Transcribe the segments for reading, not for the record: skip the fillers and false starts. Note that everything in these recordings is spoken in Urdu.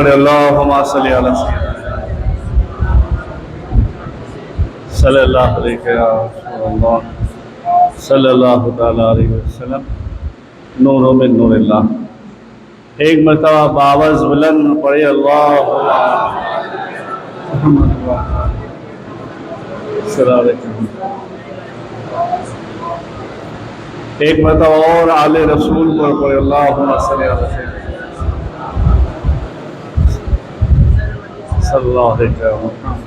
اللہم صلی علی سیدنا صلی اللہ علیہ وسلم صلی اللہ تعالیٰ علیہ وسلم نور من نور اللہ. ایک مرتبہ باوز بلند پڑھے اللہ صلی اللہ علیہ وسلم. ایک مرتبہ اور آل رسول پر پڑھے اللہم صلی علی سیدنا صلی اللہ علیہ وسلم.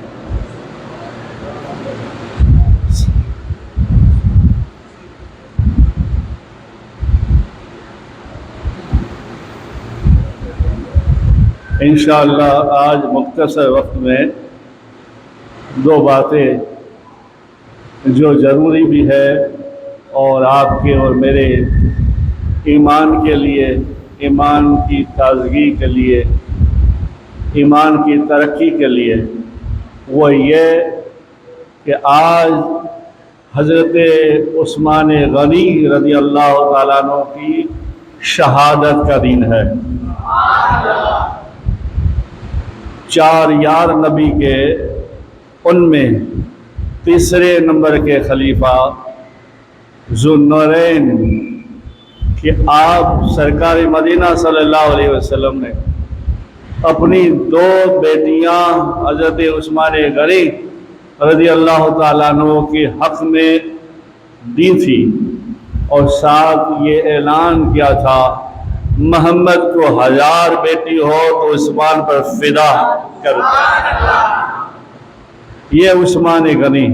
انشاءاللہ آج مختصر وقت میں دو باتیں جو ضروری بھی ہے اور آپ کے اور میرے ایمان کے لیے، ایمان کی تازگی کے لیے، ایمان کی ترقی کے لیے، وہ یہ کہ آج حضرت عثمان غنی رضی اللہ تعالیٰ عنہ کی شہادت کا دن ہے. 4 یار نبی کے، ان میں تیسرے نمبر کے خلیفہ ذوالنورین کہ آپ سرکار مدینہ صلی اللہ علیہ وسلم نے اپنی 2 بیٹیاں حضرت عثمان غنی رضی اللہ تعالیٰ عنہ کے حق میں دی تھی، اور ساتھ یہ اعلان کیا تھا محمد کو 1000 بیٹی ہو تو عثمان پر فدا کر دے. یہ عثمان غنی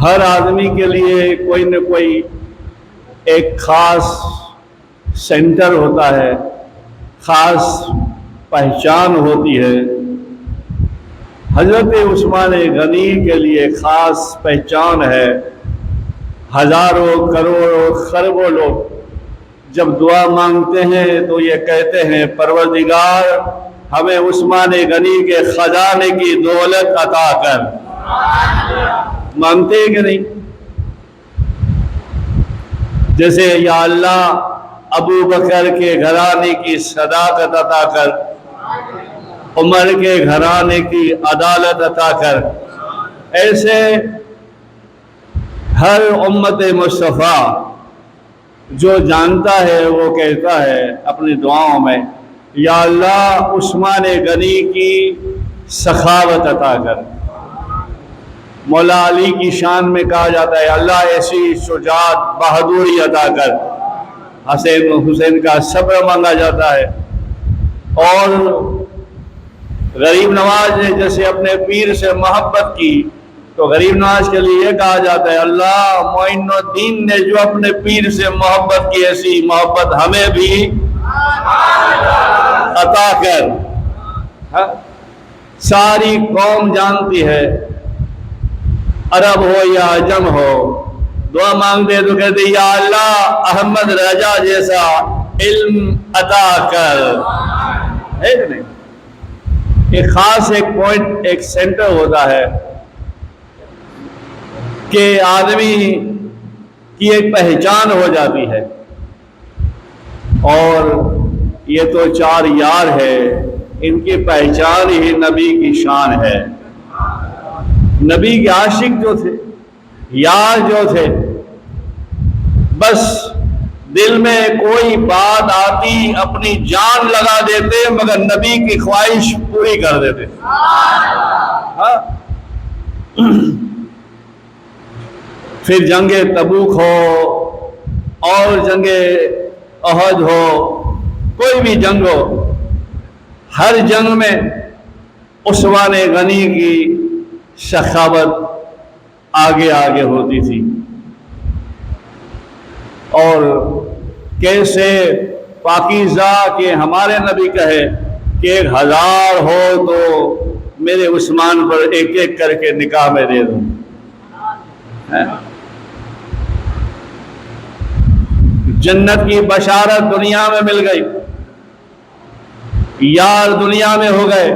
ہر آدمی کے لیے کوئی نہ کوئی ایک خاص سینٹر ہوتا ہے، خاص پہچان ہوتی ہے. حضرت عثمان غنی کے لیے خاص پہچان ہے. ہزاروں کروڑوں خربوں لوگ جب دعا مانگتے ہیں تو یہ کہتے ہیں پروردگار ہمیں عثمان غنی کے خزانے کی دولت عطا کر. مانگتے ہیں کہ نہیں؟ جیسے یا اللہ ابو بکر کے گھرانے کی صداقت عطا کر، عمر کے گھرانے کی عدالت عطا کر. ایسے ہر امت مصطفیٰ جو جانتا ہے وہ کہتا ہے اپنی دعاؤں میں یا اللہ عثمان غنی کی سخاوت عطا کر. مولا علی کی شان میں کہا جاتا ہے اللہ ایسی شجاعت بہادری عطا کر. حسین کا صبر مانگا جاتا ہے. اور غریب نواز نے جیسے اپنے پیر سے محبت کی تو غریب نواز کے لیے یہ کہا جاتا ہے اللہ معین الدین نے جو اپنے پیر سے محبت کی ایسی محبت ہمیں بھی عطا کر. ساری قوم جانتی ہے، عرب ہو یا عجم ہو، دعا مانگتے تو کہتے یا اللہ احمد رجا جیسا علم عطا کر. ہے کہ نہیں؟ ایک خاص ایک پوائنٹ، ایک سینٹر ہوتا ہے کہ آدمی کی ایک پہچان ہو جاتی ہے. اور یہ تو 4 یار ہے، ان کی پہچان ہی نبی کی شان ہے. نبی کے عاشق جو تھے، یار جو تھے، بس دل میں کوئی بات آتی اپنی جان لگا دیتے مگر نبی کی خواہش پوری کر دیتے. پھر جنگ تبوک ہو اور جنگ احد ہو، کوئی بھی جنگ ہو، ہر جنگ میں عثمان غنی کی سخاوت آگے آگے ہوتی تھی. اور کیسے پاکیزہ کہ ہمارے نبی کہے کہ 1000 ہو تو میرے عثمان پر ایک ایک کر کے نکاح میں دے دوں. جنت کی بشارت دنیا میں مل گئی، یار دنیا میں ہو گئے،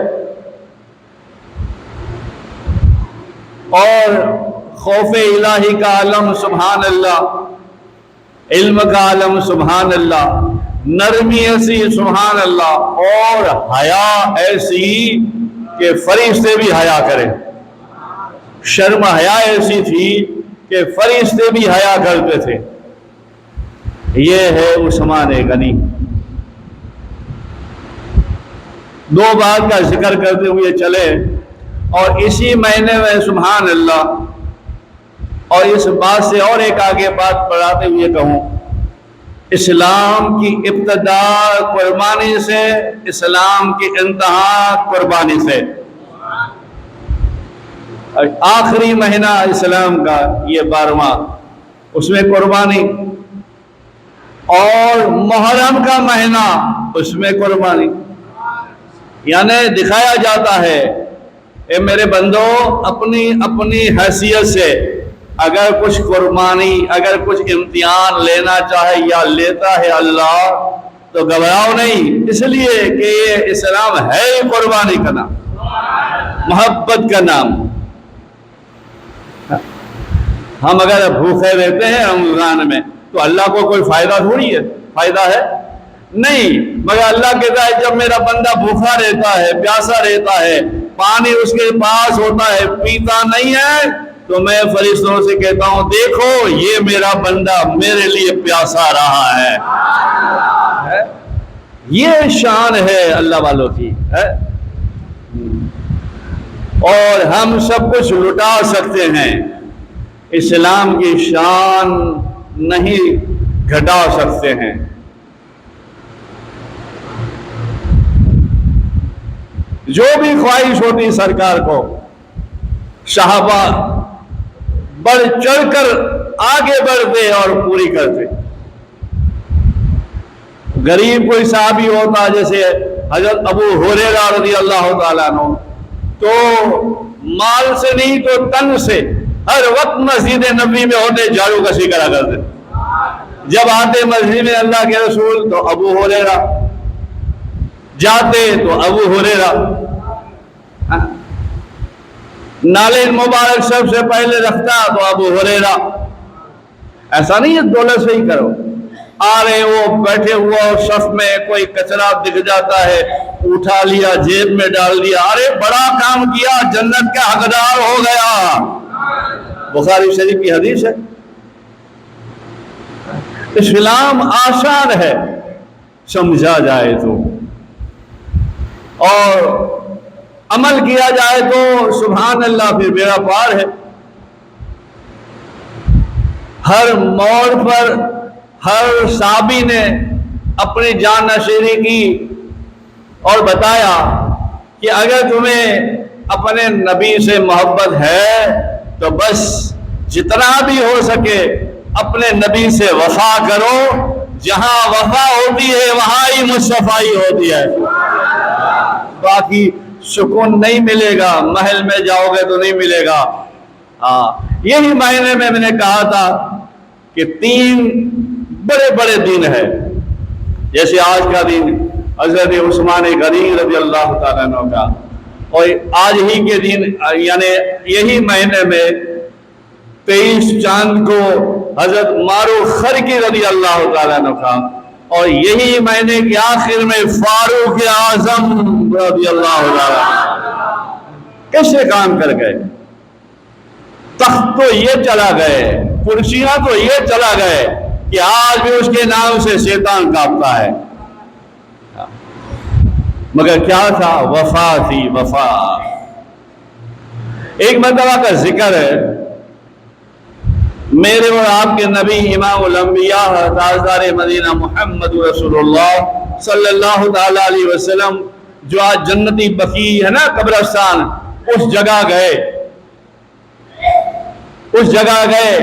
اور خوف الہی کا عالم سبحان اللہ، علم کا عالم سبحان اللہ، نرمی ایسی سبحان اللہ، اور حیا ایسی کہ فرشتے بھی حیا کریں، شرم حیا ایسی تھی کہ فرشتے بھی حیا کرتے تھے۔ یہ ہے عثمان غنی۔ دو بات کا ذکر کرتے ہوئے چلے، اور اسی مہینے میں سبحان اللہ، اور اس بات سے اور ایک آگے بات بڑھاتے ہوئے کہوں، اسلام کی ابتدا قربانی سے، اسلام کی انتہا قربانی سے۔ آخری مہینہ اسلام کا یہ 12واں، اس میں قربانی، اور محرم کا مہینہ اس میں قربانی، یعنی دکھایا جاتا ہے اے میرے بندو، اپنی اپنی حیثیت سے اگر کچھ قربانی، اگر کچھ امتحان لینا چاہے یا لیتا ہے اللہ، تو گھبراؤ نہیں، اس لیے کہ یہ اسلام ہے ہی قربانی کا نام، محبت کا نام۔ ہم اگر بھوکے رہتے ہیں رمضان میں تو اللہ کو کوئی فائدہ تھوڑی ہے، فائدہ ہے نہیں، مگر اللہ کہتا ہے جب میرا بندہ بھوکا رہتا ہے، پیاسا رہتا ہے، پانی اس کے پاس ہوتا ہے، پیتا نہیں ہے، تو میں فرشتوں سے کہتا ہوں دیکھو یہ میرا بندہ میرے لیے پیاسا رہا ہے۔ یہ شان ہے اللہ والوں کی ہے، اور ہم سب کچھ لٹا سکتے ہیں، اسلام کی شان نہیں گھٹا سکتے ہیں۔ جو بھی خواہش ہوتی سرکار کو، صحابہ بڑھ چڑھ کر آگے بڑھتے اور پوری کرتے۔ غریب کوئی صحابی ہوتا جیسے حضرت ابو ہریرہ رضی اللہ تعالیٰ عنہ، تو مال سے نہیں تو تن سے ہر وقت مسجد نبوی میں ہوتے جھاڑو کشی کرا کرتے، جب آتے مسجد میں اللہ کے رسول تو ابو ہریرہ، جاتے تو ابو ہریرہ، نالے مبارک سب سے پہلے رکھتا تو ابو ہریرہ۔ ایسا نہیں ہے دولت سے ہی کرو، آ رہے وہ بیٹھے ہوا صف میں کوئی کچرا دکھ جاتا ہے، اٹھا لیا جیب میں ڈال دیا، ارے بڑا کام کیا، جنت کا حقدار ہو گیا۔ بخاری شریف کی حدیث ہے۔ اسلام آسان ہے سمجھا جائے تو، اور عمل کیا جائے تو سبحان اللہ پھر بیڑا پار ہے۔ ہر موڑ پر ہر صحابی نے اپنی جان نشینی کی اور بتایا کہ اگر تمہیں اپنے نبی سے محبت ہے تو بس جتنا بھی ہو سکے اپنے نبی سے وفا کرو، جہاں وفا ہوتی ہے وہاں ہی مصطفی ہوتی ہے، باقی سکون نہیں ملے گا، محل میں جاؤ گے تو نہیں ملے گا۔ یہی مہینے میں نے کہا تھا کہ 3 بڑے بڑے دن ہے، جیسے آج کا دن حضرت عثمان غنی رضی اللہ تعالیٰ عنہ کا، اور آج ہی کے دن یعنی یہی مہینے میں 23 چاند کو حضرت مارو خرقی رضی اللہ تعالیٰ عنہ کا، اور یہی مہینے کے آخر میں فاروق اعظم رضی اللہ تعالیٰ کیسے کام کر گئے، تخت تو یہ چلا گئے، کرسیاں تو یہ چلا گئے کہ آج بھی اس کے نام سے شیطان کانپتا ہے، مگر کیا تھا؟ وفا تھی، وفا۔ ایک مرتبہ کا ذکر ہے، میرے اور آپ کے نبی امام الانبیاء تاجدار مدینہ محمد رسول اللہ صلی اللہ تعالی علیہ وسلم جو آج جنتی بقیع ہے نا قبرستان، اس جگہ گئے، اس جگہ گئے،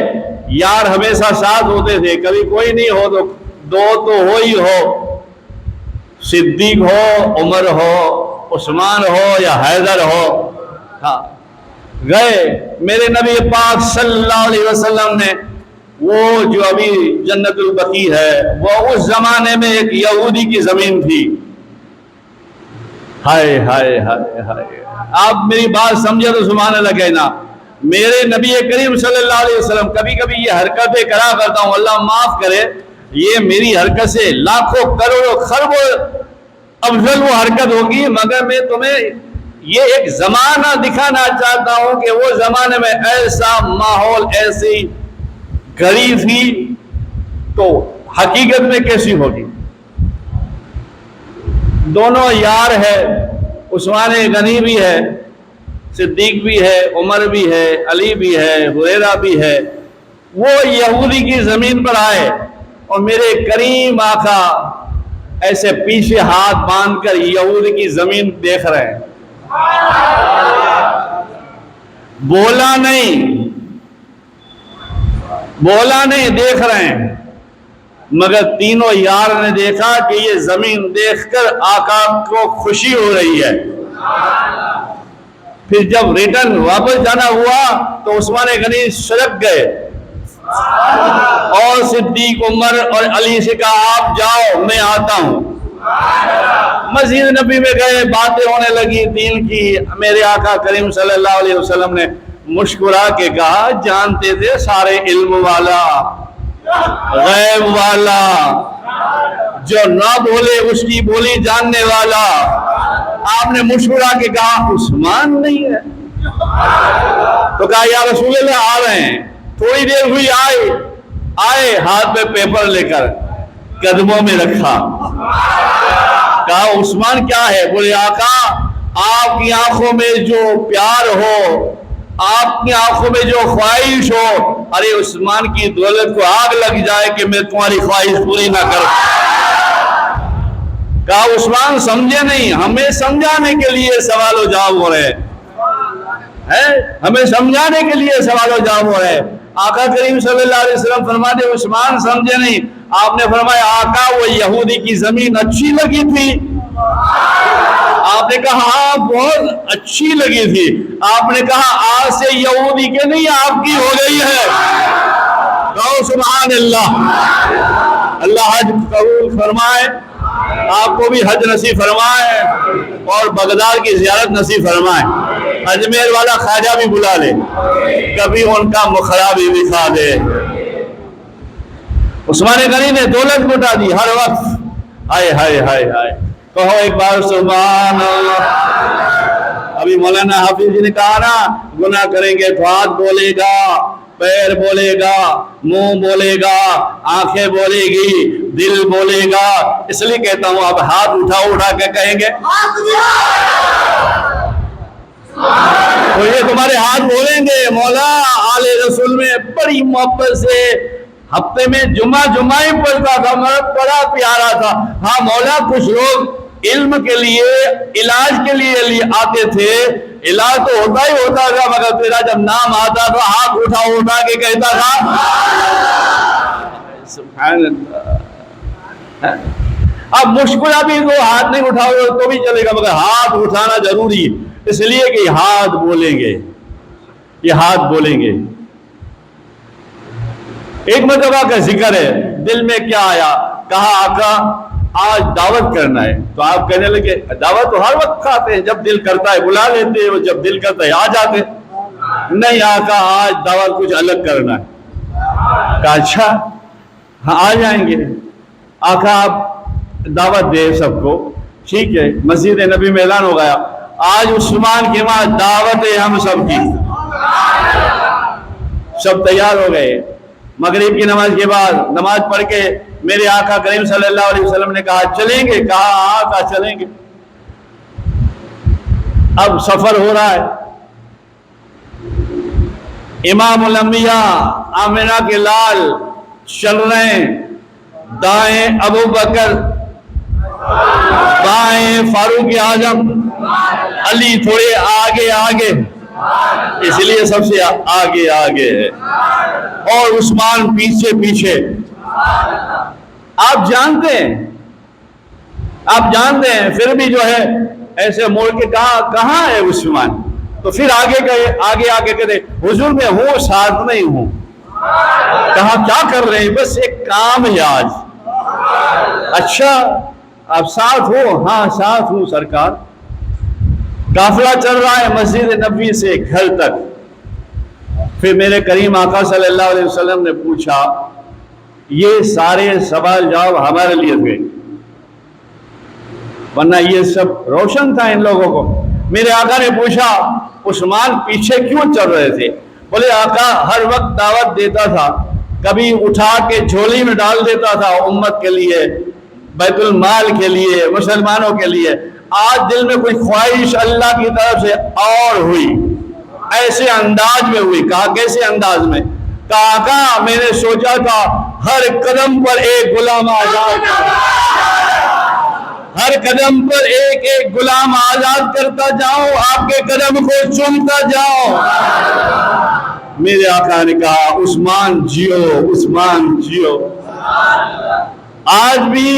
یار ہمیشہ ساتھ ہوتے تھے، کبھی کوئی نہیں ہو تو 2 تو ہو ہی ہو، صدیق ہو، عمر ہو، عثمان ہو یا حیدر ہو۔ ہاں گئے، میرے نبی پاک صلی اللہ علیہ وسلم نے وہ جو ابھی جنت البقیع ہے وہ اس زمانے میں ایک یہودی کی زمین تھی۔ ہائے ہائے ہائے ہائے، آپ میری بات سمجھے تو سبحان اللہ کہنا۔ میرے نبی کریم صلی اللہ علیہ وسلم کبھی کبھی یہ حرکتیں کرا کرتا ہوں، اللہ معاف کرے، یہ میری حرکت سے لاکھوں کروڑوں خربوں افضل وہ حرکت ہوگی، مگر میں تمہیں یہ ایک زمانہ دکھانا چاہتا ہوں کہ وہ زمانے میں ایسا ماحول، ایسی گھڑی تھی تو حقیقت میں کیسی ہوگی۔ دونوں یار ہے، عثمان غنی بھی ہے، صدیق بھی ہے، عمر بھی ہے، علی بھی ہے، ہریرہ بھی ہے۔ وہ یہودی کی زمین پر آئے اور میرے کریم آقا ایسے پیچھے ہاتھ باندھ کر یہودی کی زمین دیکھ رہے ہیں، بولا نہیں، دیکھ رہے ہیں۔ مگر تینوں یار نے دیکھا کہ یہ زمین دیکھ کر آقا کو خوشی ہو رہی ہے۔ پھر جب ریٹرن واپس جانا ہوا تو عثمان غنی سڑک گئے اور صدیق، عمر اور علی سے کہا آپ جاؤ میں آتا ہوں۔ مسجد نبی میں گئے، باتیں ہونے لگی دین کی۔ میرے آقا کریم صلی اللہ علیہ وسلم نے مسکرا کے کہا جانتے تھے سارے علم والا، غیب والا، جو نہ بولے اس کی بولی جاننے والا، آپ نے مسکرا کے کہا عثمان نہیں ہے؟ تو کہا یا رسول اللہ آ رہے ہیں۔ تھوڑی دیر ہوئی، آئے ہاتھ میں پیپر لے کر، قدموں میں رکھا، کہا عثمان کیا ہے؟ بولے آقا آپ کی آنکھوں میں جو پیار ہو، آپ کی آنکھوں میں جو خواہش ہو، ارے عثمان کی دولت کو آگ لگ جائے کہ میں تمہاری خواہش پوری نہ کروں۔ کہا عثمان سمجھے نہیں، ہمیں سمجھانے کے لیے سوال و جواب ہو رہے ہیں، ہمیں سمجھانے کے لیے سوال و جواب ہو رہے ہیں۔ آقا کریم صلی اللہ علیہ وسلم فرماتے عثمان سمجھے نہیں۔ آپ نے فرمایا آقا وہ یہودی کی زمین اچھی لگی تھی؟ آپ نے کہا ہاں بہت اچھی لگی تھی۔ آپ نے کہا آج سے یہودی کے نہیں آپ کی ہو گئی ہے۔ کہو سبحان اللہ۔ اللہ حج قبول فرمائے، آپ کو بھی حج نصیب فرمائے اور بغداد کی زیارت نصیب فرمائے۔ اجمیر والا خواجہ بھی بلا لے، کبھی ان کا مخرا بھی دکھا دے۔ عثمان غنی نے دولت لٹا دی ہر وقت۔ ہائے ہائے ہائے ہائے، کہو ایک بار سبحان اللہ۔ ابھی مولانا حافظ جی نے کہا نا گناہ کریں گے تو ہاتھ بولے گا، پیر بولے گا، منہ بولے گا، آنکھیں بولے گی، دل بولے گا۔ اس لیے کہتا ہوں آپ ہاتھ اٹھا کے کہیں گے تو یہ تمہارے ہاتھ بولیں گے مولا آل رسول میں بڑی محبت سے ہفتے میں جمعہ ہی پڑھتا تھا، بڑا پیارا تھا۔ ہاں مولا کچھ لوگ علم کے لیے، علاج کے لیے آتے تھے، علاج تو ہوتا ہی ہوتا تھا، مگر تیرا جب نام آتا تھا ہاتھ اٹھا کے کہتا تھا سبحان اللہ۔ اب مشکل ابھی تو ہاتھ نہیں اٹھاؤ تو بھی چلے گا، مگر ہاتھ اٹھانا ضروری ہے، اس لیے کہ یہ ہاتھ بولیں گے، یہ ہاتھ بولیں گے۔ ایک مرتبہ کا ذکر ہے، دل میں کیا آیا، کہا آقا آج دعوت کرنا ہے، تو آپ کہنے لگے دعوت تو ہر وقت کھاتے ہیں، جب دل کرتا ہے بلا لیتے ہیں، جب دل کرتا ہے آ جاتے ہیں۔ نہیں آقا آج دعوت کچھ الگ کرنا ہے۔ کہا اچھا ہاں آ جائیں گے۔ آقا آپ دعوت دے سب کو، ٹھیک ہے۔ مسجد نبی میں اعلان ہو گیا آج عثمان کے وہاں دعوت ہے ہم سب کی۔ سب تیار ہو گئے۔ مغرب کی نماز کے بعد نماز پڑھ کے میرے آقا کریم صلی اللہ علیہ وسلم نے کہا چلیں گے؟ کہا آقا چلیں گے۔ اب سفر ہو رہا ہے، امام الانبیاء آمنہ کے لال چل رہے ہیں، دائیں ابو بکر، بائیں فاروق اعظم، علی تھوڑے آگے، اس لیے سب سے آگے ہے، اور عثمان پیچھے۔ آپ جانتے ہیں پھر بھی جو ہے ایسے موڑ کے کہاں ہے عثمان؟ تو پھر آگے کہتے حضور میں ہوں، ساتھ نہیں ہوں۔ کہا کیا کر رہے ہیں؟ بس ایک کام ہے آج۔ اچھا آپ ساتھ ہو؟ ہاں ساتھ ہوں سرکار۔ قافلہ چل رہا ہے مسجد نبوی سے گھر تک۔ پھر میرے کریم آقا صلی اللہ علیہ وسلم نے پوچھا یہ سارے سوال جواب ہمارے لیے تھے، ورنہ یہ سب روشن تھا ان لوگوں کو۔ میرے آقا نے پوچھا عثمان پیچھے کیوں چل رہے تھے؟ بولے آقا ہر وقت دعوت دیتا تھا، کبھی اٹھا کے جھولی میں ڈال دیتا تھا امت کے لیے، بیت المال کے لیے، مسلمانوں کے لیے، آج دل میں کوئی خواہش اللہ کی طرف سے اور ہوئی، ایسے انداز میں ہوئی۔ کہا کیسے انداز میں؟ کہا آقا میں نے سوچا تھا ہر قدم پر ایک غلام آزاد، ہر قدم پر ایک ایک غلام آزاد کرتا جاؤں، آپ کے قدم کو چومتا جاؤں۔ میرے آقا نے کہا عثمان جیو، عثمان جیو۔ آج بھی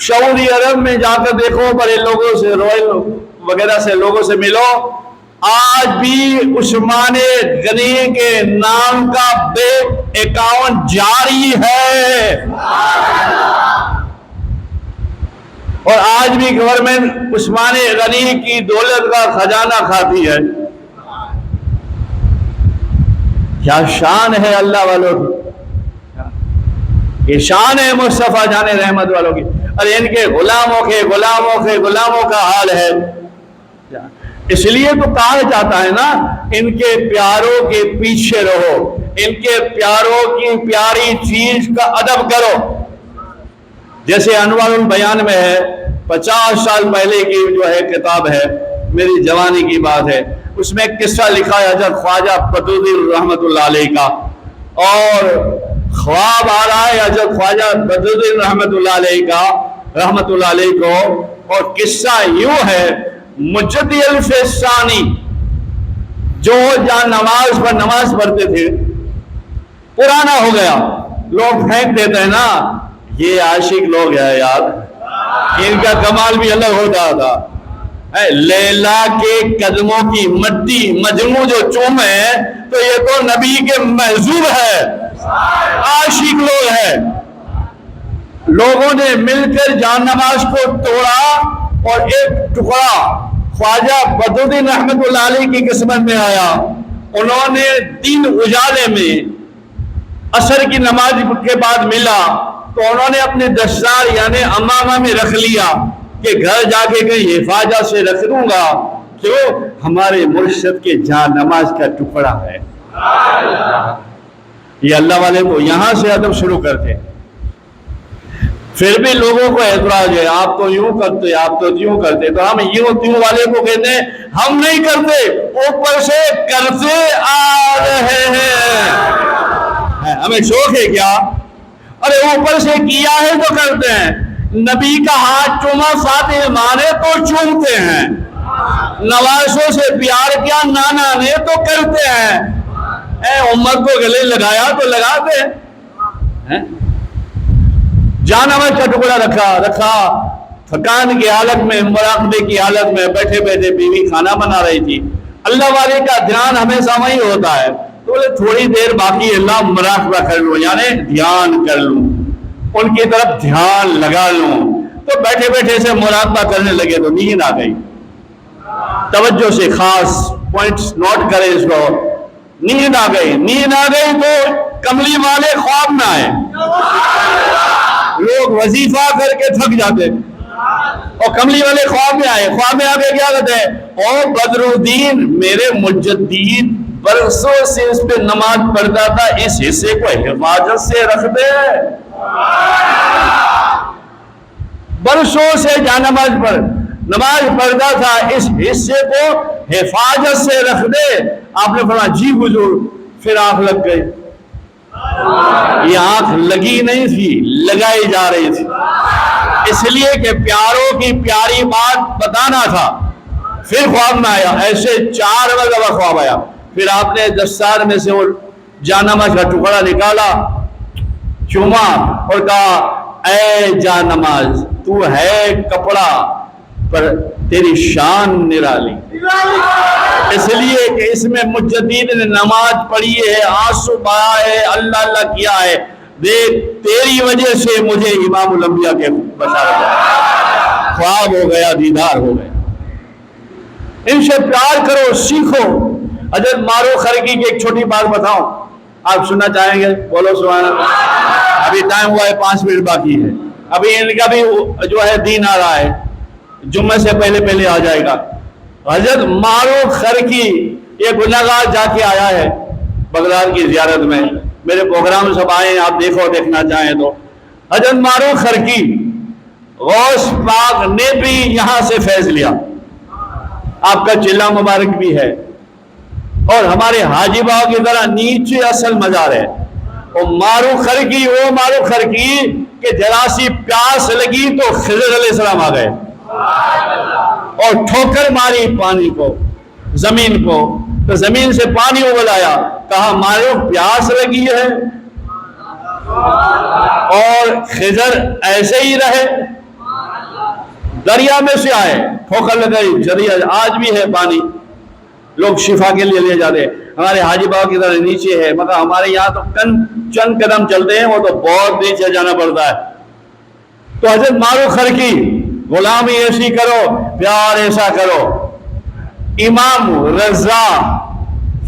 سعودی عرب میں جا کر دیکھو، بڑے لوگوں سے، رویل وغیرہ سے لوگوں سے ملو، آج بھی عثمان غنی کے نام کا بینک اکاؤنٹ جاری ہے، اور آج بھی گورنمنٹ عثمان غنی کی دولت کا خزانہ کھاتی ہے۔ کیا شان ہے اللہ والوں کی، یہ شان ہے مصطفیٰ جان رحمت والوں کی۔ اور ان کے غلاموں کا حال ہے۔ اس لیے تو کہا جاتا ہے نا، ان کے پیاروں کے پیچھے رہو، ان کے پیاروں کی پیاری چیز کا ادب کرو۔ جیسے انوار البیان میں ہے، 50 سال پہلے کی جو ہے کتاب ہے، میری جوانی کی بات ہے، اس میں ایک قصہ لکھا ہے حضرت خواجہ بدرالدین رحمت اللہ علیہ کا، اور خواب آ رہا ہے حضرت خواجہ بدرالدین رحمت اللہ علیہ کا، رحمت اللہ علیہ کو، اور قصہ یوں ہے، مجدی الفسانی جو جہاں نماز پر نماز پڑھتے تھے، پرانا ہو گیا، لوگ پھینک دیتے ہیں نا، یہ عاشق لوگ ہیں یار، ان کا کمال بھی الگ ہوتا تھا۔ لیلا کے قدموں کی مٹی مجموع جو چومے تو یہ تو نبی کے محظوظ ہے، عاشق لوگ ہیں۔ لوگوں نے مل کر جان نماز کو توڑا، اور ایک ٹکڑا خواجہ بدرالدین رحمت اللہ علیہ کی قسمت میں آیا۔ انہوں نے دن اجالے میں عصر کی نماز کے بعد ملا تو انہوں نے اپنے دستار یعنی امامہ میں رکھ لیا کہ گھر جا کے کہیں حفاظت سے رکھ دوں گا، کیوں؟ ہمارے مرشد کے جان نماز کا ٹکڑا ہے۔ یہ اللہ والے کو یہاں سے ادب شروع کرتے، پھر بھی لوگوں کو اعتراض ہے، آپ تو یوں کرتے، آپ تو یوں کرتے، تو ہم یوں تیوں والے کو کہتے ہیں ہم نہیں کرتے، اوپر سے کرتے آ رہے ہیں۔ ہمیں شوق ہے کیا؟ ارے اوپر سے کیا ہے تو کرتے ہیں۔ نبی کا ہاتھ چوما فاطمہ ماں نے تو چومتے ہیں، نوازوں سے پیار کیا نانا نے تو کرتے ہیں، اے امت کو گلے لگایا تو لگاتے ہیں۔ جان نماز کا ٹکڑا رکھا، تھکان کی حالت میں، مراقبے کی حالت میں بیٹھے بیٹھے بیوی کھانا بنا رہی تھی، اللہ والے کا دھیان ہمیشہ وہی ہوتا ہے، تو بولے تھوڑی دیر باقی اللہ مراقبہ کر لوں، یعنی دھیان کر لوں، ان کی طرف دھیان لگا لوں، تو بیٹھے بیٹھے سے مراقبہ کرنے لگے تو نیند آ گئی۔ توجہ سے خاص پوائنٹس نوٹ کریں اس کو، نیند آ گئی تو کملی والے خواب میں آئے، لوگ وظیفہ کر کے تھک جاتے اور کملی والے خواب میں آئے، خواب میں آگے کیا کہتے ہیں، او بدرالدین میرے مجدد برسوں سے اس پہ نماز پڑھتا تھا، اس حصے کو حفاظت سے رکھ دے، برسوں سے نماز پڑھتا تھا، اس حصے کو حفاظت سے رکھ دے۔ آپ نے فرمایا جی حضور، پھر آنکھ لگ گئی۔ یہ آنکھ لگی نہیں تھی، لگائی جا رہی تھی، اس لیے کہ پیاروں کی پیاری بات بتانا تھا۔ پھر خواب میں آیا، ایسے 4 مرتبہ خواب آیا، پھر آپ نے دستار میں سے وہ جانماز کا ٹکڑا نکالا، چوما اور کہا اے جانماز تو ہے کپڑا پر تیری شان نرالی، اس لیے کہ اس میں مجدد نے نماز پڑھی ہے، آنسو بہا ہے، اللہ اللہ کیا ہے، دیکھ تیری وجہ سے مجھے امام الانبیاء کے بشارت ہے، خواب ہو گیا، دیدار ہو گیا۔ ان سے پیار کرو، سیکھو۔ حضرت مارو خرگی کی ایک چھوٹی بات بتاؤں، آپ سننا چاہیں گے؟ بولو سبحان اللہ۔ ابھی ٹائم ہوا ہے 5 منٹ باقی ہے. ابھی ان کا بھی جو ہے دین آ رہا ہے, جمعے سے پہلے پہلے آ جائے گا. حضرت معروف خرقی یہ گناہگار جا کے آیا ہے بغداد کی زیارت میں. میرے پروگرام سب آئے ہیں, آپ دیکھنا چاہیں تو. حضرت معروف خرقی غوث پاک نے بھی یہاں سے فیض لیا. آپ کا چلہ مبارک بھی ہے, اور ہمارے حاجی بابا کی طرح نیچے اصل مزار ہے. وہ معروف خرقی کہ ذرا سی پیاس لگی تو خضر علیہ السلام آ گئے اور ٹھوکر ماری پانی کو, زمین کو, تو زمین سے پانی اگلایا. کہا معروف پیاس لگی ہے, اور خضر ایسے ہی رہے. دریا میں سے آئے, ٹھوکر لگائی, دریا آج بھی ہے پانی, لوگ شفا کے لیے لے جاتے ہیں. ہمارے حاجی بابا کی طرح نیچے ہے, مگر ہمارے یہاں تو چند قدم چلتے ہیں, وہ تو بہت نیچے جانا پڑتا ہے. تو حضرت معروف خرقی غلامی ایسی کرو, پیار ایسا کرو. امام رضا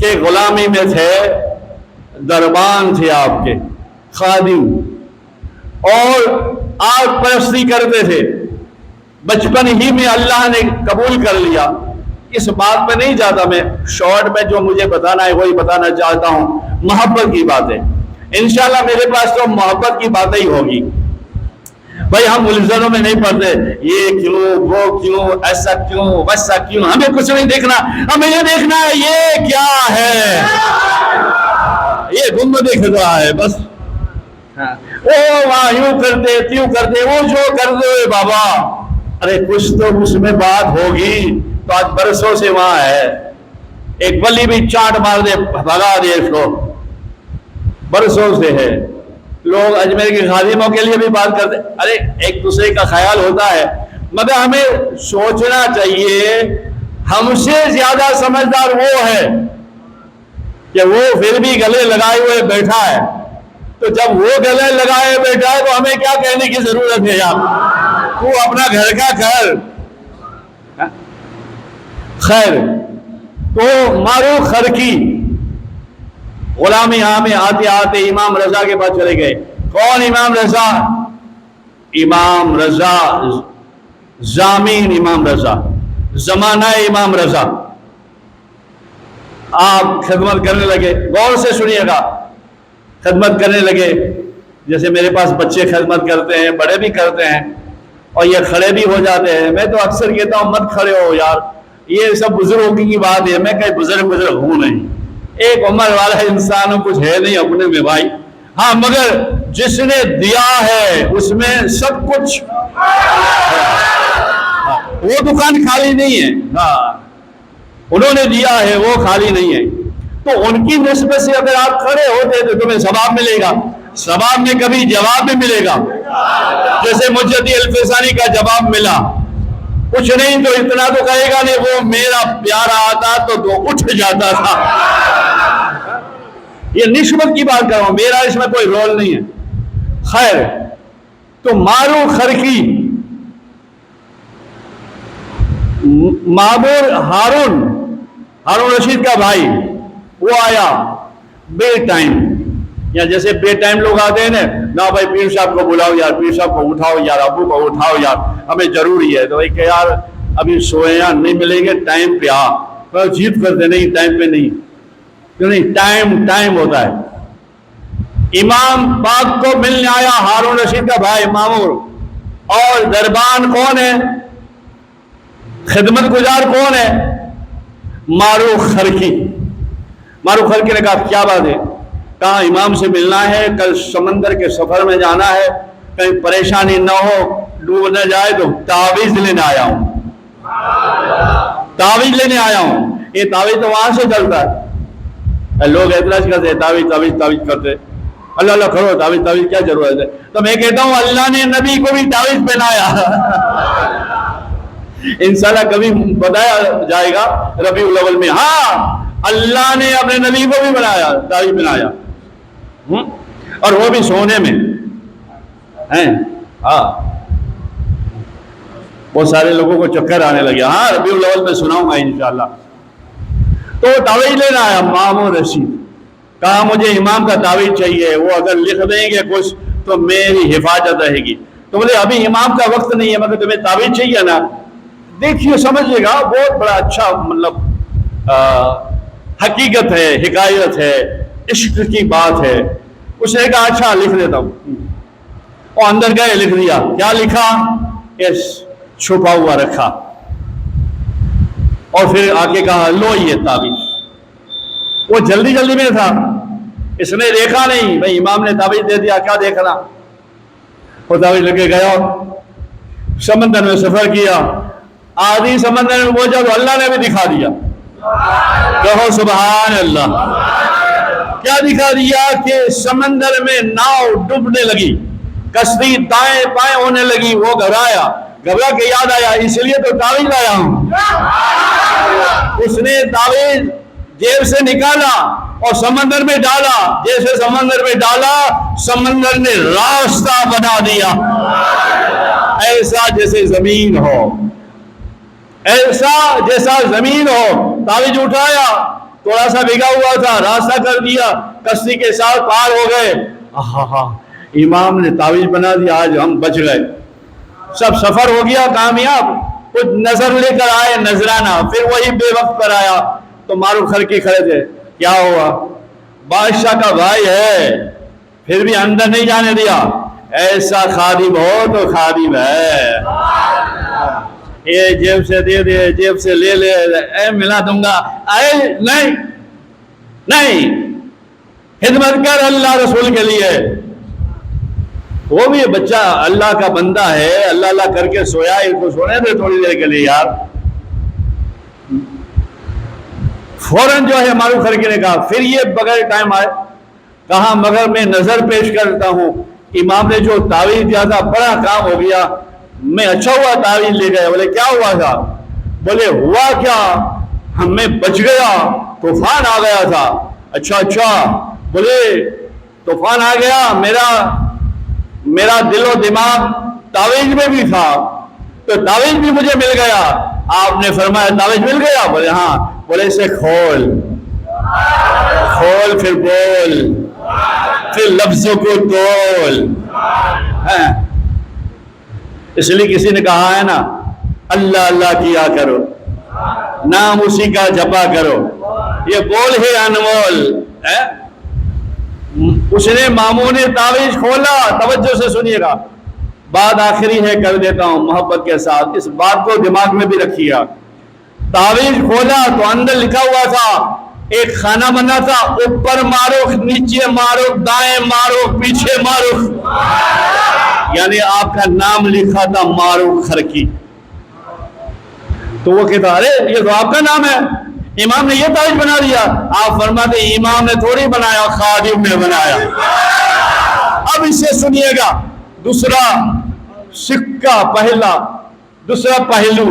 کے غلامی میں تھے, دربان تھے آپ کے خادم, اور آگ پرستی کرتے تھے. بچپن ہی میں اللہ نے قبول کر لیا. اس بات پہ نہیں جاتا میں, شارٹ میں جو مجھے بتانا ہے وہی بتانا چاہتا ہوں. محبت کی باتیں انشاءاللہ میرے پاس تو محبت کی باتیں ہی ہوگی. بھائی ہم الجھنوں میں نہیں پڑتے, یہ کیوں, وہ کیوں, ایسا کیوں, ویسا کیوں. ہمیں کچھ نہیں دیکھنا, ہمیں یہ دیکھنا ہے یہ کیا ہے. یہ گنبد خدا ہے بس. وہ وہاں یوں کرتے تیوں کرتے, وہ جو کرتے بابا, ارے کچھ تو اس میں بات ہوگی. تو آج برسوں سے وہاں ہے, ایک ولی بھی چاٹ مار دے بھگا دے اس کو, برسوں سے ہے. لوگ اجمیر کے خادموں کے لیے بھی بات کرتے, ارے ایک دوسرے کا خیال ہوتا ہے, مگر ہمیں سوچنا چاہیے ہم سے زیادہ سمجھدار وہ ہے کہ وہ پھر بھی گلے لگائے ہوئے بیٹھا ہے. تو جب وہ گلے لگائے بیٹھا ہے تو ہمیں کیا کہنے کی ضرورت ہے یار, تو اپنا گھر کا کر. خیر, تو معروف خرقی غلامی یہاں میں آتے آتے امام رضا کے پاس چلے گئے. کون امام رضا؟ امام رضا زامین امام رضا, زمانہ امام رضا. آپ خدمت کرنے لگے, غور سے سنیے گا, خدمت کرنے لگے جیسے میرے پاس بچے خدمت کرتے ہیں, بڑے بھی کرتے ہیں, اور یہ کھڑے بھی ہو جاتے ہیں. میں تو اکثر کہتا ہوں مت کھڑے ہو یار, یہ سب بزرگوں کی بات ہے. میں کہیں بزرگ ہوں نہیں, ایک عمر والا انسان کچھ ہے نہیں اپنے میں بھائی. ہاں مگر جس نے دیا ہے اس میں سب کچھ, وہ دکان خالی نہیں ہے. ہاں انہوں نے دیا ہے, وہ خالی نہیں ہے. تو ان کی نسبت سے اگر آپ کھڑے ہوتے تو تمہیں ثواب ملے گا. ثواب میں کبھی جواب بھی ملے گا, جیسے مجدی الفسانی کا جواب ملا. کچھ نہیں تو اتنا تو کہے گا نہیں, وہ میرا پیارا آتا تو اٹھ جاتا تھا. یہ نسبت کی بات کر رہا ہوں, میرا اس میں کوئی رول نہیں ہے. خیر, تو معروف خرقی معمور ہارون رشید کا بھائی, وہ آیا بے ٹائم, یا جیسے بے ٹائم لوگ آتے ہیں نا بھائی پیر صاحب کو بلاؤ یار, پیر صاحب کو اٹھاؤ یار, ابو کو اٹھاؤ یار, ہمیں ضروری ہے. تو کہ یار ابھی سوئے یا نہیں ملیں گے, ٹائم پہ آ. جیت کرتے نہیں, ٹائم پہ نہیں, کیوں نہیں, ٹائم ہوتا ہے. امام پاک کو ملنے آیا ہارون رشید کا بھائی معمور, اور دربان کون ہے, خدمت گزار کون ہے, معروف خرقی. معروف خرقی نے کہا کیا بات ہے؟ کہا امام سے ملنا ہے, کل سمندر کے سفر میں جانا ہے, کہیں پریشانی نہ ہو, ڈوب نہ جائے, تو تعویذ لینے آیا ہوں. تعویذ لینے آیا ہوں. یہ تعویذ تو وہاں سے چلتا ہے, لوگ اعتراض کرتے ہیں تعویذ کرتے, اللہ اللہ کرو, تعویذ کیا ضرورت ہے. تو میں کہتا ہوں اللہ نے نبی کو بھی تعویذ پہنایا. انشاءاللہ کبھی بتایا جائے گا ربیع الاول میں. ہاں اللہ نے اپنے نبی کو بھی بنایا, تعویذ بنایا, اور وہ بھی سونے میں ہیں. ہاں بہت سارے لوگوں کو چکر آنے لگے. ہاں ربیع الاول میں سناؤں گا انشاءاللہ. تو تعویذ لینا آیا معمور رشید, کہا مجھے امام کا تعویذ چاہیے. وہ اگر لکھ دیں گے کچھ تو میری حفاظت رہے گی. تو بولے ابھی امام کا وقت نہیں ہے مگر تمہیں تعویذ چاہیے نا. دیکھیے سمجھیے گا بہت بڑا اچھا مطلب حقیقت ہے, حکایت ہے, عشق کی بات ہے. اس نے کہا اچھا لکھ لیتا ہوں. اور اندر گئے لکھ دیا. کیا لکھا؟ اس چھپا ہوا رکھا. اور پھر آ کے کہا لو یہ تعویذ. وہ جلدی جلدی میں تھا, اس نے دیکھا نہیں. بھائی امام نے تعویذ دے دیا, کیا دیکھنا. وہ تعویذ لے کے گیا, سمندر میں سفر کیا. آدھی سمندر میں پہنچا تو اللہ نے بھی دکھا دیا. کہو سبحان اللہ. کیا دکھا دیا کہ سمندر میں ناؤ ڈوبنے لگی, کشتی دائیں بائیں ہونے لگی. وہ گھبرایا, گھبرا کے یاد آیا اس لیے تو تعویذ لایا ہوں. اس نے تعویذ جیب سے نکالا اور سمندر میں ڈالا. جیسے سمندر میں ڈالا سمندر نے راستہ بنا دیا, ایسا جیسے زمین ہو, ایسا جیسا زمین ہو. تعویذ اٹھایا, تھوڑا سا بھیگا ہوا تھا, راستہ کر دیا, کشتی کے ساتھ پار ہو گئے. امام نے تعویذ بنا دیا, آج ہم بچ گئے. سب سفر ہو گیا کامیاب. کچھ نظر لے کر آئے, نذرانہ. پھر وہی بے وقت پر آیا تو معروف خرقی کھڑے تھے. کیا ہوا؟ بادشاہ کا بھائی ہے پھر بھی اندر نہیں جانے دیا. ایسا خادم ہو تو خادم ہے. یہ جیب سے دے دے, جیب سے لے لے, اے ملا دوں گا. اے نہیں نہیں, خدمت کر اللہ رسول کے لیے. وہ بھی بچہ اللہ کا بندہ ہے, اللہ اللہ کر کے سویا, اس کو سونے دے تھوڑی دیر کے لیے یار. فوراً جو ہے معروف خرقی نے کہا, پھر یہ بغیر ٹائم آئے کہا مگر میں نظر پیش کرتا ہوں, امام نے جو تعویذ دیا تھا بڑا کام ہو گیا, میں اچھا ہوا تعویذ لے گئے. بولے کیا ہوا تھا؟ بولے ہوا کیا, میں بچ گیا, طوفان آ گیا تھا. اچھا اچھا. بولے طوفان آ گیا, میرا دل و دماغ تعویذ میں بھی تھا تو تعویذ بھی مجھے مل گیا. آپ نے فرمایا تعویذ مل گیا؟ بولے ہاں. بولے اسے کھول, کھول پھر بول, پھر لفظوں کو تول. اس لیے کسی نے کہا ہے نا, اللہ اللہ کیا کرو, نام اسی کا جپا کرو, یہ بول ہے انمول. اس نے ماموں نے تعویذ کھولا. توجہ سے سنیے گا, بات آخری ہے کر دیتا ہوں محبت کے ساتھ, اس بات کو دماغ میں بھی رکھیے. تعویذ کھولا تو اندر لکھا ہوا تھا, ایک خانہ بنا تھا, اوپر معروف, نیچے معروف, دائیں معروف, پیچھے معروف. یعنی آپ کا نام لکھا تھا معروف خرقی. تو وہ کہتا ارے یہ تو آپ کا نام ہے, امام نے یہ تعویذ بنا دیا. آپ فرماتے امام نے تھوڑی بنایا, خادم نے بنایا. اب اس سے سنیے گا دوسرا سکہ, پہلا دوسرا پہلو.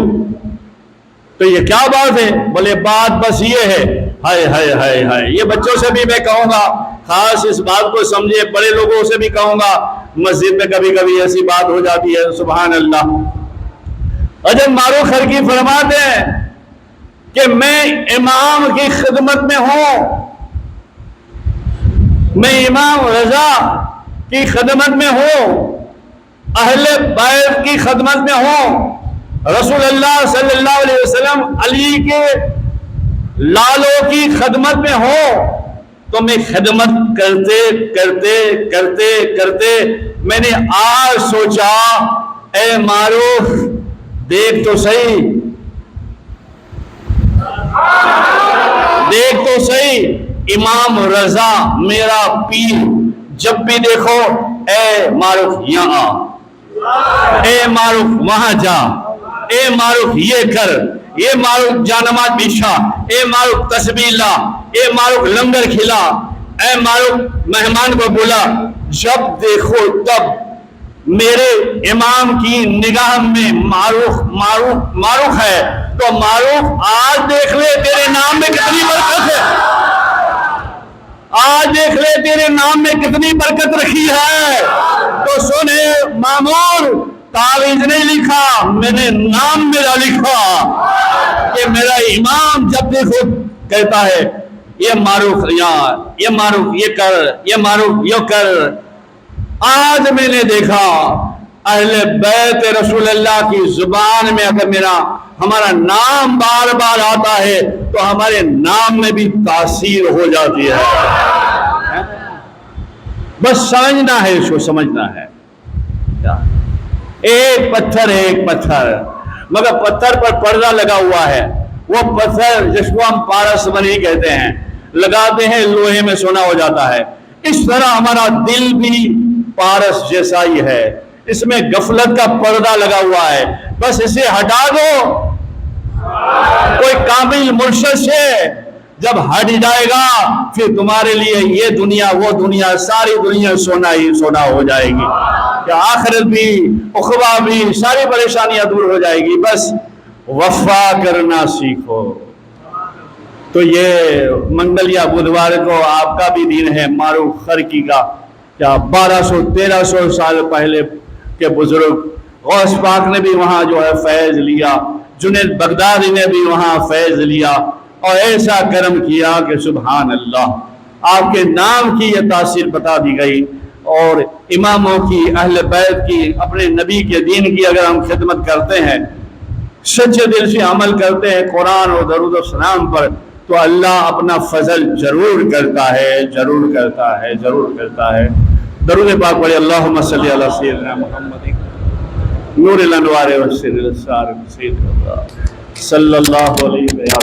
تو یہ کیا بات ہے؟ بولے بات بس یہ ہے, ہائے ہائے ہائے ہائے, یہ بچوں سے بھی میں کہوں گا, خاص اس بات کو سمجھے, بڑے لوگوں سے بھی کہوں گا, مسجد میں کبھی کبھی ایسی بات ہو جاتی ہے. سبحان اللہ. حضرت معروف خرقی فرماتے ہیں کہ میں امام کی خدمت میں ہوں, میں امام رضا کی خدمت میں ہوں, اہل بیت کی خدمت میں ہوں, رسول اللہ صلی اللہ علیہ وسلم علی کے لالوں کی خدمت میں ہوں. تو میں خدمت کرتے کرتے کرتے کرتے میں نے آج سوچا, اے معروف دیکھ تو صحیح, دیکھ تو صحیح, امام رضا میرا پیر, جب بھی دیکھو اے معروف یہاں, اے معروف وہاں جا, اے معروف یہ کر, اے معروف جانماز بچھا, اے معروف تسبیح لا, اے معروف لنگر کھلا, اے معروف مہمان کو بلا. جب دیکھو تب میرے امام کی نگاہ میں معروف معروف معروف ہے. تو معروف آج دیکھ لے تیرے نام میں کتنی برکت ہے, آج دیکھ لے تیرے نام میں کتنی برکت رکھی ہے. تو سنے مامور, تعویذ نہیں لکھا, میں نے نام میرا لکھا کہ میرا امام جب دیکھو کہتا ہے یہ معروف یہاں, یہ معروف یہ کر, یہ معروف یہ کر. آج میں نے دیکھا اہل بیت رسول اللہ کی زبان میں اگر ہمارا نام بار بار آتا ہے تو ہمارے نام میں بھی تاثیر ہو جاتی ہے. بس سمجھنا ہے، اس کو سمجھنا ہے. ایک پتھر مگر پتھر پر پردہ لگا ہوا ہے. وہ پتھر جس کو ہم پارس بنی کہتے ہیں، لگاتے ہیں لوہے میں سونا ہو جاتا ہے. اس طرح ہمارا دل بھی پارس جیسا ہی ہے، اس میں غفلت کا پردہ لگا ہوا ہے. بس اسے ہٹا دو. کوئی کامل مرشد سے جب ہٹ جائے گا پھر تمہارے لیے یہ دنیا وہ دنیا ساری دنیا سونا ہی سونا ہو جائے گی. کہ آخرت بھی عقبہ بھی ساری پریشانیاں دور ہو جائے گی. بس وفا کرنا سیکھو. تو یہ منگل یا بدھوار کو آپ کا بھی دن ہے معروف خرقی کا. کیا 1200-1300 سال پہلے کے بزرگ غوث پاک نے بھی وہاں جو ہے فیض لیا، جنید بغدادی نے بھی وہاں فیض لیا اور ایسا کرم کیا کہ سبحان اللہ. آپ کے نام کی یہ تاثیر بتا دی گئی. اور اماموں کی، اہل بیت کی، اپنے نبی کے دین کی اگر ہم خدمت کرتے ہیں، سچے دل سے عمل کرتے ہیں قرآن اور درود و سلام پر، تو اللہ اپنا فضل ضرور کرتا ہے، ضرور کرتا ہے، ضرور کرتا ہے. درود پاک پڑھے. اللہم صلی علی سیدنا محمد نور الانوار و سر الاسرار سید اللہ صلی اللہ علیہ وسلم.